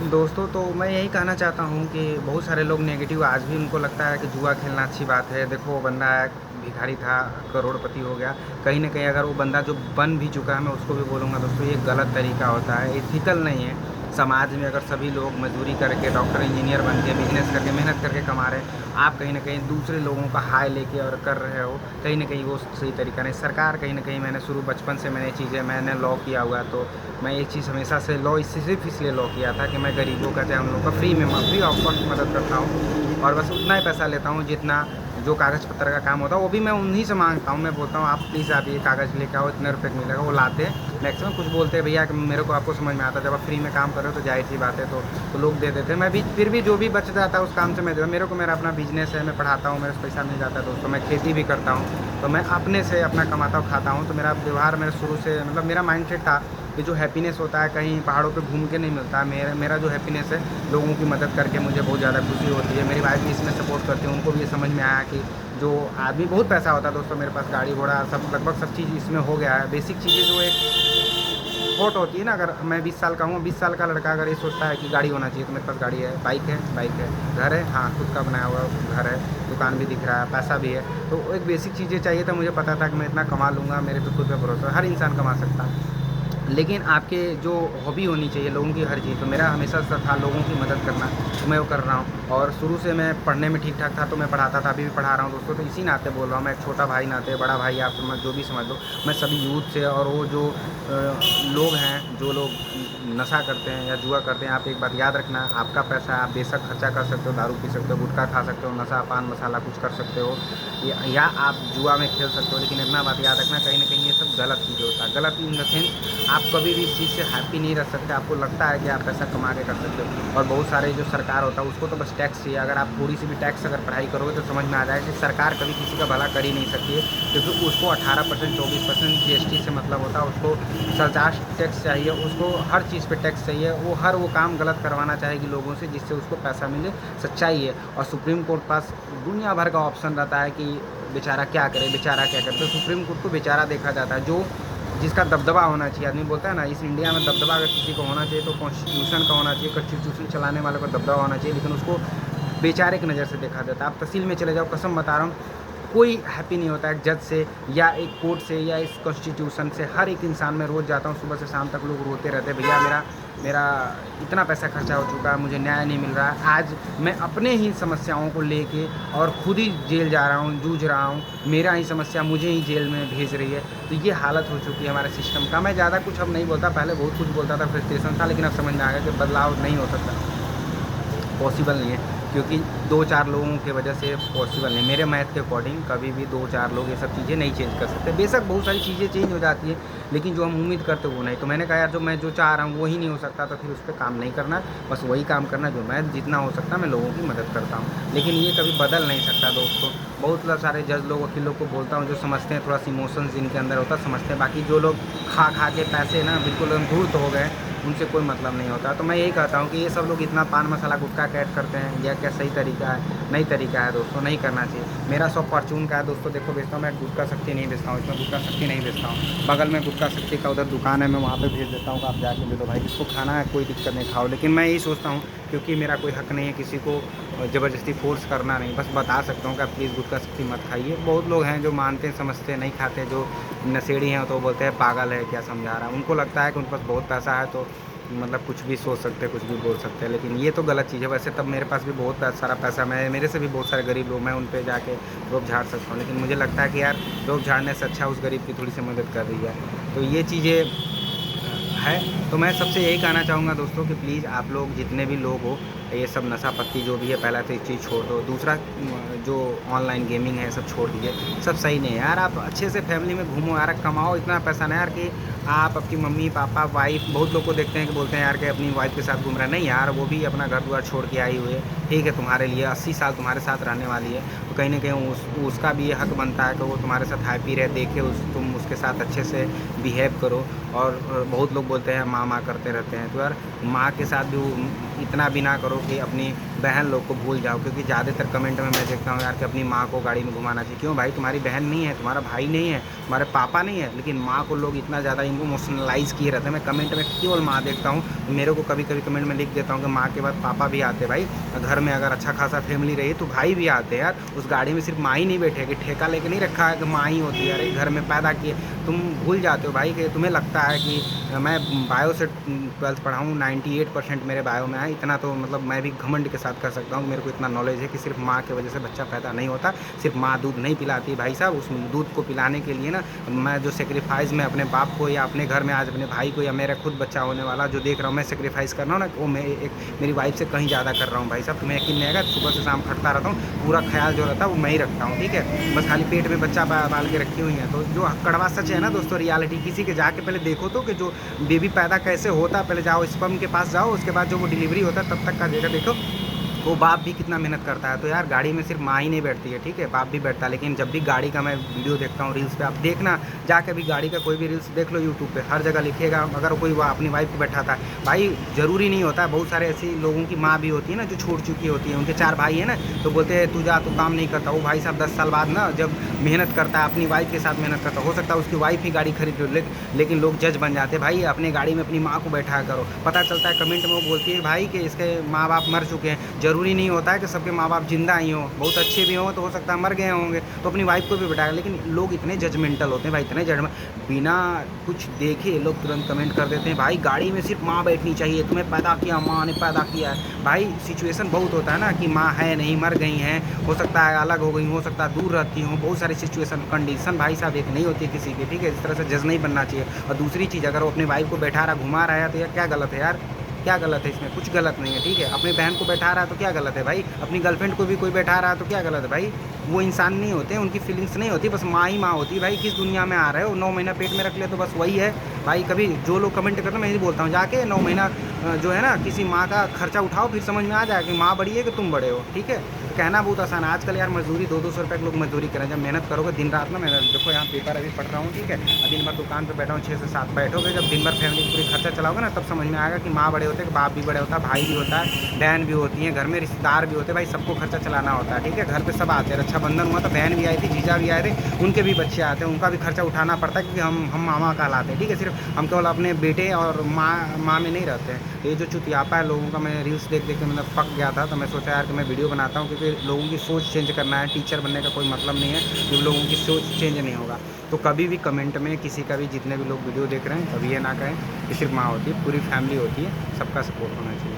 दोस्तों, तो मैं यही कहना चाहता हूँ कि बहुत सारे लोग नेगेटिव आज भी उनको लगता है कि जुआ खेलना अच्छी बात है। देखो वो बंदा है, भिखारी था, करोड़पति हो गया। कहीं न कहीं अगर वो बंदा जो बन भी चुका है, मैं उसको भी बोलूँगा दोस्तों ये गलत तरीका होता है, एथिकल नहीं है। समाज में अगर सभी लोग मज़दूरी करके, डॉक्टर, इंजीनियर बन के, बिज़नेस करके, मेहनत करके कमा रहे हैं, आप कहीं न कहीं दूसरे लोगों का हाय लेके और कर रहे हो, कहीं न कहीं वो सही तरीका नहीं। सरकार कहीं न कहीं मैंने शुरू बचपन से मैंने ये चीज़ें मैंने लॉ किया हुआ है, तो मैं ये चीज़ हमेशा से लॉ इससे सिर्फ़ इसलिए लॉ किया था कि मैं गरीबों का चाहे उन लोगों का फ्री ऑफ कॉस्ट मदद करता हूँ और बस उतना ही पैसा लेता हूँ जितना जो कागज़ पत्तर का काम होता है वो भी मैं उन्हीं से माँगता हूँ। मैं बोलता हूँ आप प्लीज़ आप ये कागज़ लेके आओ, इतने रुपए का मिलेगा, वो लाते हैं। मैक्सिमम कुछ बोलते हैं भैया कि मेरे को आपको समझ में आता है, जब आप फ्री में काम कर रहे हो तो ज़ाहिर-सी बात है तो लोग दे देते हैं। मैं भी फिर भी जो भी बच जाता है उस काम से मैं मेरे को मेरा अपना बिज़नेस है, मैं पढ़ाता हूँ, मेरे से पैसा मिल जाता है दोस्तों। मैं खेती भी करता हूँ, तो मैं अपने से अपना कमाता हूँ, खाता हूँ। तो मेरा व्यवहार मेरा शुरू से मतलब मेरा माइंडसेट था कि जो हैप्पीनेस होता है कहीं पहाड़ों पे घूम के नहीं मिलता। मेरा जो हैप्पीनेस है लोगों की मदद करके मुझे बहुत ज़्यादा खुशी होती है। मेरी वाइफ़ भी इसमें सपोर्ट करती है, उनको भी ये समझ में आया कि जो आदमी बहुत पैसा होता है दोस्तों, मेरे पास गाड़ी घोड़ा सब लगभग सब चीज़ इसमें हो गया है। बेसिक चीज़ें जो एक थॉट होती है ना, अगर मैं 20 साल का हूँ, 20 साल का लड़का अगर ये सोचता है कि गाड़ी होना चाहिए, तो मेरे पास गाड़ी है, बाइक है, घर है, हाँ, खुद का बनाया हुआ घर है, दुकान भी दिख रहा है, पैसा भी है। तो एक बेसिक चीज़ें चाहिए था, मुझे पता था कि मैं इतना कमा लूँगा, मेरे पे खुद पे भरोसा है, हर इंसान कमा सकता है। लेकिन आपके जो हॉबी होनी चाहिए लोगों की हर चीज़, तो मेरा हमेशा से था लोगों की मदद करना, तो मैं वो कर रहा हूँ। और शुरू से मैं पढ़ने में ठीक-ठाक था, तो मैं पढ़ाता था, अभी भी पढ़ा रहा हूँ दोस्तों। तो इसी नाते बोल रहा हूँ, मैं एक छोटा भाई नाते, बड़ा भाई आप समझ जो भी समझ लो, मैं सभी यूथ से और वो जो लोग हैं, जो लोग नशा करते हैं या जुआ करते हैं, आप एक बात याद रखना, आपका पैसा है, आप बेशक खर्चा कर सकते हो, दारू पी सकते हो, गुटखा खा सकते हो, नशा, पान मसाला कुछ कर सकते हो या आप जुआ में खेल सकते हो, लेकिन इतना बात याद रखना, कहीं न कहीं ये सब गलत चीज़ें होता है। गलत इन द सेंस आप कभी भी इस चीज़ से हैप्पी नहीं रह सकते, आपको लगता है कि आप पैसा कमा के कर सकते हो। और बहुत सारे जो सरकार होता है उसको तो बस टैक्स चाहिए, अगर आप थोड़ी सी भी टैक्स अगर पढ़ाई करोगे तो समझ में आ जाएगा कि सरकार कभी किसी का भला कर ही नहीं सकती है, क्योंकि उसको 18% 24% जीएसटी से मतलब होता है, उसको सरचार्ज टैक्स चाहिए, उसको हर चीज़ पे टैक्स चाहिए, वो हर वो काम गलत करवाना चाहेगी लोगों से जिससे उसको पैसा मिले, सच्चाई है। और सुप्रीम कोर्ट पास दुनिया भर का ऑप्शन रहता है कि बेचारा क्या करे, बेचारा क्या करे, तो सुप्रीम कोर्ट को बेचारा देखा जाता है, जो जिसका दबदबा होना चाहिए। आदमी बोलता है ना, इस इंडिया में दबदबा अगर किसी को होना चाहिए तो कॉन्स्टिट्यूशन का होना चाहिए, कॉन्स्टिट्यूशन चलाने वाले को दबदबा होना चाहिए, लेकिन उसको बेचारे की नज़र से देखा जाता है। आप तहसील में चले जाओ, कसम बता रहा हूँ, कोई हैप्पी नहीं होता है जज से या एक कोर्ट से या इस कॉन्स्टिट्यूशन से। हर एक इंसान, मैं रोज़ जाता हूँ सुबह से शाम तक, लोग रोते रहते हैं, भैया मेरा मेरा इतना पैसा खर्चा हो चुका है, मुझे न्याय नहीं मिल रहा है। आज मैं अपने ही समस्याओं को लेके और खुद ही जेल जा रहा हूँ, जूझ रहा हूँ, मेरा ही समस्या मुझे ही जेल में भेज रही है। तो ये हालत हो चुकी है हमारे सिस्टम का। मैं ज़्यादा कुछ अब नहीं बोलता, पहले बहुत कुछ बोलता था, फ्रस्ट्रेशन था, लेकिन अब समझ में आ गया कि बदलाव नहीं हो सकता, पॉसिबल नहीं है, क्योंकि 2-4 लोगों की वजह से पॉसिबल नहीं। मेरे मैथ के अकॉर्डिंग कभी भी 2-4 लोग ये सब चीज़ें नहीं चेंज कर सकते। बेशक बहुत सारी चीज़ें चेंज हो जाती हैं, लेकिन जो हम उम्मीद करते वो नहीं। तो मैंने कहा यार, जो मैं जो चाह रहा हूँ वही नहीं हो सकता, तो फिर उस पे काम नहीं करना, बस वही काम करना जो मैं जितना हो सकता है मैं लोगों की मदद करता हूँ। लेकिन ये कभी बदल नहीं सकता दोस्तों। बहुत सारे जज लोग, वकील लोग को बोलता हूँ, जो समझते हैं, थोड़ा सा इमोशंस जिनके अंदर होता है समझते हैं, बाकी जो लोग खा के पैसे ना बिल्कुल धूर्त हो गए, उनसे कोई मतलब नहीं होता। तो मैं यही कहता हूँ कि ये सब लोग इतना पान मसाला गुटखा कैट करते हैं, यह क्या सही तरीका है? नहीं तरीका है दोस्तों, नहीं करना चाहिए। मेरा शॉप फॉर्चून का है दोस्तों, देखो बेचता हूँ मैं, गुटखा शक्ति नहीं बेचता हूँ, इसमें गुटखा शक्ति नहीं बेचता हूँ। बगल में गुटखा शक्ति का उधर दुकान है, मैं वहाँ पे भेज देता हूँ कि आप जाके ले लो भाई, जिसको खाना है कोई दिक्कत नहीं, खाओ। लेकिन मैं यही सोचता हूँ, क्योंकि मेरा कोई हक नहीं है किसी को ज़बरदस्ती फोर्स करना नहीं, बस बता सकता हूँ कि आप प्लीज़ गुटखा शक्ति मत खाइए। बहुत लोग हैं जो मानते हैं, समझते हैं, नहीं खाते, जो नशेड़ी हैं तो बोलते हैं पागल है क्या समझा रहा है। उनको लगता है कि उनके पास बहुत पैसा है तो मतलब कुछ भी सोच सकते हैं, कुछ भी बोल सकते हैं, लेकिन ये तो गलत चीज़ है। वैसे तब मेरे पास भी बहुत सारा पैसा, मैं मेरे से भी बहुत सारे गरीब लोग, मैं उन पे जाके रोब झाड़ सकता हूँ, लेकिन मुझे लगता है कि यार रोब झाड़ने से अच्छा उस गरीब की थोड़ी सी मदद कर रही है। तो ये चीज़ें है। तो मैं सबसे यही कहना चाहूँगा दोस्तों कि प्लीज़ आप लोग जितने भी लोग हो, ये सब नशा पत्ती जो भी है पहला तो इस चीज़ छोड़ दो। दूसरा जो ऑनलाइन गेमिंग है सब छोड़ दीजिए, सब सही नहीं है यार। आप अच्छे से फैमिली में घूमो यार, कमाओ इतना पैसा ना यार कि आप आपकी मम्मी पापा वाइफ, बहुत लोग को देखते हैं कि बोलते हैं यार कि अपनी वाइफ के साथ घूम रहा है। नहीं यार, वो भी अपना घर द्वार छोड़ के आई हुई है, ठीक है, तुम्हारे लिए 80 साल तुम्हारे साथ रहने वाली है, तो कहीं ना कहीं उसका भी ये हक बनता है कि वो तुम्हारे साथ हैप्पी रहे, देखे तुम उसके साथ अच्छे से बिहेव करो। और बहुत लोग बोलते हैं माँ माँ करते रहते हैं, तो यार माँ के साथ भी इतना भी ना करो कि अपनी बहन लोग को भूल जाओ, क्योंकि ज़्यादातर कमेंट में मैं देखता हूँ यार कि अपनी माँ को गाड़ी में घुमाना चाहिए। क्यों भाई, तुम्हारी बहन नहीं है, तुम्हारा भाई नहीं है, तुम्हारे पापा नहीं है, लेकिन माँ को लोग इतना ज़्यादा इमोशनलाइज़ किए रहते हैं। मैं कमेंट में केवल माँ देखता हूँ, मेरे को कभी कभी कमेंट में लिख देता हूँ कि माँ के बाद पापा भी आते भाई। घर में अगर अच्छा खासा फैमिली रही तो भाई भी आते हैं यार। उस गाड़ी में सिर्फ माँ ही नहीं बैठेगी, ठेका लेके नहीं रखा है कि माँ ही होती है। अरे घर में पैदा किए, तुम भूल जाते हो भाई कि तुम्हें लगता है कि मैं बायो से 12th पढ़ा हूँ, 98% मेरे बायो में है। इतना तो मतलब मैं भी घमंड के साथ कर सकता हूँ, मेरे को इतना नॉलेज है कि सिर्फ माँ की वजह से बच्चा पैदा नहीं होता। सिर्फ माँ दूध नहीं पिलाती भाई साहब, उस दूध को पिलाने के लिए ना मैं जो सेक्रीफाइस मैं अपने बाप को या अपने घर में आज अपने भाई को या मेरा खुद बच्चा होने वाला जो देख रहा हूँ मैं सेक्रीफाइस कर रहा हूँ ना, वो मैं एक मेरी वाइफ से कहीं ज़्यादा कर रहा हूँ भाई साहब। तुम्हें यकीन नहीं आएगा, सुबह से शाम खटता रहता हूँ, पूरा ख्याल जो रहता है वो मैं ही रखता हूँ, ठीक है। बस खाली पेट में बच्चा पाल के रखी हुई है। तो जो कड़वा सच है ना दोस्तों, रियलिटी किसी के जाके पहले देखो तो कि जो बेबी पैदा कैसे होता है, पहले जाओ स्पर्म के पास जाओ, उसके बाद जो वो डिलीवरी होता है तब तक का जगह देखो, वो बाप भी कितना मेहनत करता है। तो यार गाड़ी में सिर्फ माँ ही नहीं बैठती है, ठीक है, बाप भी बैठता है। लेकिन जब भी गाड़ी का मैं वीडियो देखता हूँ रील्स पे, आप देखना जाके भी गाड़ी का कोई भी रील्स देख लो यूट्यूब पे, हर जगह लिखेगा अगर कोई वो अपनी वाइफ को बैठाता है। भाई ज़रूरी नहीं होता है, बहुत सारे ऐसे लोगों की माँ भी होती है ना जो छोड़ चुकी होती है, उनके 4 भाई हैं ना, तो बोलते हैं तू जा, तू काम नहीं करता। वो भाई साहब 10 साल बाद ना जब मेहनत करता है अपनी वाइफ के साथ मेहनत करता, हो सकता है उसकी वाइफ ही गाड़ी खरीद लो, लेकिन लोग जज बन जाते हैं। भाई अपने गाड़ी में अपनी माँ को बैठाया करो। पता चलता है कमेंट में वो बोलती है भाई कि इसके माँ बाप मर चुके हैं। ज़रूरी नहीं होता है कि सबके माँ बाप जिंदा ही हों, बहुत अच्छे भी हों, तो हो सकता है मर गए होंगे, तो अपनी वाइफ को भी बैठाएगा। लेकिन लोग इतने जजमेंटल होते हैं भाई, इतने जजमेंट, बिना कुछ देखे लोग तुरंत कमेंट कर देते हैं भाई गाड़ी में सिर्फ माँ बैठनी चाहिए, तुम्हें पैदा किया माँ ने पैदा किया है। भाई सिचुएशन बहुत होता है ना कि माँ है नहीं, मर गई हैं, हो सकता है अलग हो गई, हो सकता है दूर रहती हूँ, बहुत सारी सिचुएशन कंडीशन भाई साहब एक नहीं होती है किसी की, ठीक है। इस तरह से जज नहीं बनना चाहिए। और दूसरी चीज़, अगर वो अपनी वाइफ को बैठा रहा घुमा रहा है तो यार क्या गलत है यार, क्या गलत है इसमें, कुछ गलत नहीं है, ठीक है। अपनी बहन को बैठा रहा है तो क्या गलत है भाई, अपनी गर्लफ्रेंड को भी कोई बैठा रहा है तो क्या गलत है भाई। वो इंसान नहीं होते, उनकी फीलिंग्स नहीं होती, बस माँ ही माँ होती है भाई। किस दुनिया में आ रहे हो, 9 महीना पेट में रख ले तो बस वही है भाई। कभी जो लोग कमेंट करते हैं मैं यही बोलता हूँ, जाके 9 महीना जो है ना किसी माँ का खर्चा उठाओ, फिर समझ में आ जाए कि माँ बड़ी है कि तुम बड़े हो, ठीक है। कहना बहुत आसान है, आजकल यार मजदूरी 200-200 रुपये के लोग मजदूरी करें, जब मेहनत करोगे दिन रात ना, मेहनत देखो यहाँ पेपर अभी पढ़ रहा हूँ, ठीक है, और दिन भर दुकान पे बैठा हूँ 6 से 7 बैठोगे, जब दिन भर फैमिली पूरी खर्चा चलाओगे ना, तब समझ में आएगा कि माँ बड़े होते हैं, बाप भी बड़े होता है, भाई भी होता है, बहन भी होती है, घर में रिश्तेदार भी होते हैं भाई, सबको खर्चा चलाना होता है, ठीक है। घर पे सब आते हैं, रक्षाबंधन हुआ तो बहन भी आई थी, जीजा भी आए थे, उनके भी बच्चे आते हैं, उनका भी खर्चा उठाना पड़ता है, क्योंकि हम मामा कहलाते हैं, ठीक है। सिर्फ हम केवल अपने बेटे और माँ में नहीं रहते हैं। ये जो चुतियापा है लोगों का, मैं रील्स देख देख के मतलब पक गया था, तो मैं सोचा यार कि मैं वीडियो बनाता हूँ, क्योंकि लोगों की सोच चेंज करना है। टीचर बनने का कोई मतलब नहीं है जब लोगों की सोच चेंज नहीं होगा। तो कभी भी कमेंट में किसी का भी, जितने भी लोग वीडियो देख रहे हैं, कभी ये ना कहें कि सिर्फ माँ होती है, पूरी फैमिली होती है, सबका सपोर्ट होना चाहिए।